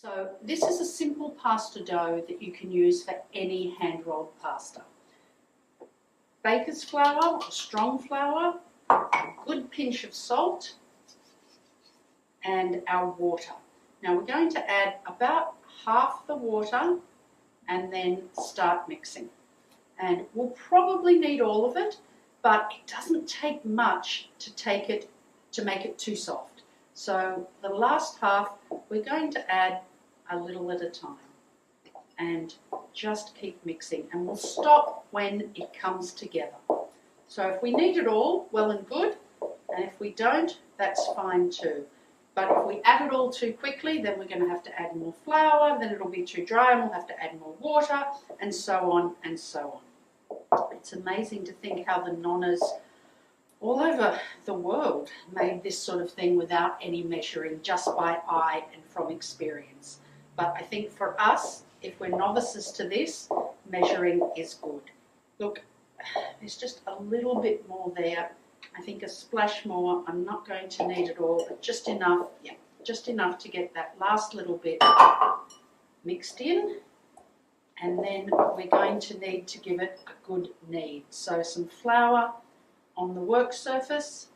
So this is a simple pasta dough that you can use for any hand-rolled pasta. Baker's flour or strong flour, a good pinch of salt, and our water. Now we're going to add about half the water and then start mixing. And we'll probably need all of it, but it doesn't take much to make it too soft. So the last half we're going to add a little at a time and just keep mixing, and we'll stop when it comes together. So if we need it all, well and good, and if we don't, that's fine too. But if we add it all too quickly, then we're going to have to add more flour, then it'll be too dry and we'll have to add more water, and so on and so on. It's amazing to think how the nonnas all over the world made this sort of thing without any measuring, just by eye and from experience. But I think for us, if we're novices to this, measuring is good. Look, there's just a little bit more there. I think a splash more. I'm not going to need it all, but just enough, yeah, just enough to get that last little bit mixed in. And then we're going to need to give it a good knead. So some flour on the work surface.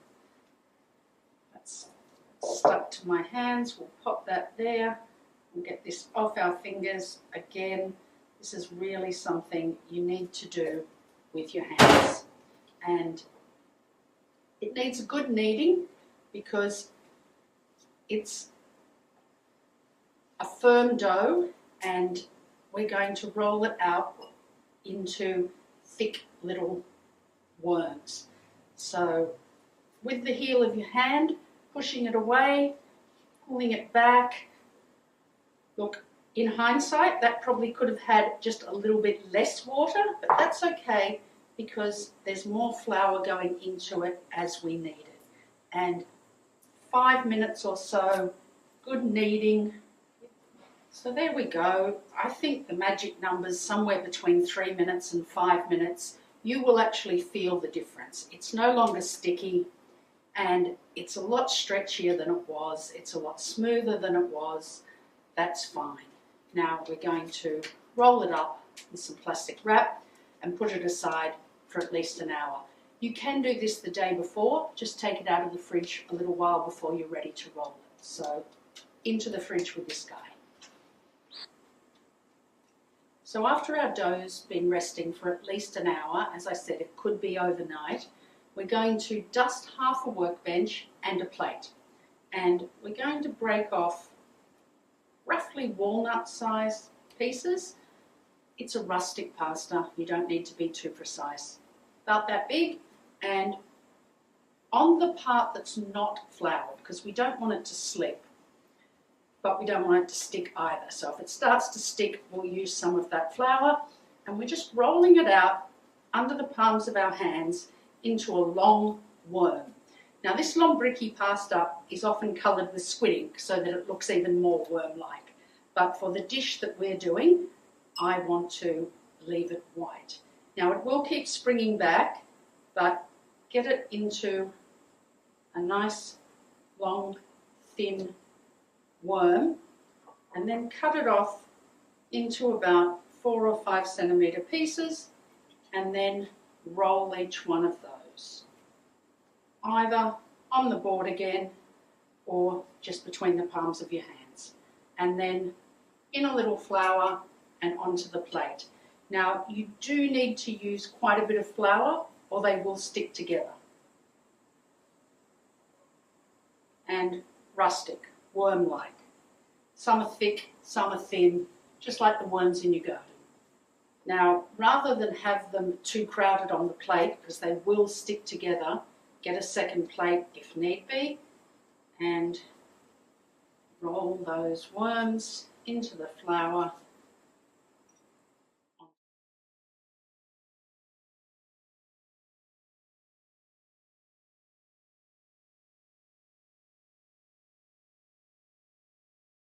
That's stuck to my hands. We'll pop that there. We'll get this off our fingers. Again, this is really something you need to do with your hands. And it needs a good kneading because it's a firm dough and we're going to roll it out into thick little worms. So with the heel of your hand, pushing it away, pulling it back. Look, in hindsight, that probably could have had just a little bit less water, but that's okay because there's more flour going into it as we need it. And 5 minutes or so, good kneading. So there we go. I think the magic number's somewhere between 3 minutes and 5 minutes. You will actually feel the difference. It's no longer sticky and it's a lot stretchier than it was. It's a lot smoother than it was. That's fine. Now we're going to roll it up with some plastic wrap and put it aside for at least an hour. You can do this the day before. Just take it out of the fridge a little while before you're ready to roll it. So into the fridge with this guy. So after our dough's been resting for at least an hour, as I said, it could be overnight, we're going to dust half a workbench and a plate. And we're going to break off roughly walnut-sized pieces. It's a rustic pasta. You don't need to be too precise. About that big, and on the part that's not floured, because we don't want it to slip, but we don't want it to stick either. So if it starts to stick, we'll use some of that flour, and we're just rolling it out under the palms of our hands into a long worm. Now this Lombrichi pasta is often coloured with squid ink so that it looks even more worm-like. But for the dish that we're doing, I want to leave it white. Now it will keep springing back, but get it into a nice, long, thin worm and then cut it off into about 4 or 5 centimetre pieces and then roll each one of those, either on the board again or just between the palms of your hands, and then in a little flour and onto the plate. Now you do need to use quite a bit of flour or they will stick together. And rustic, worm-like. Some are thick, some are thin, just like the worms in your garden. Now, rather than have them too crowded on the plate, because they will stick together, get a second plate if need be, and roll those worms into the flour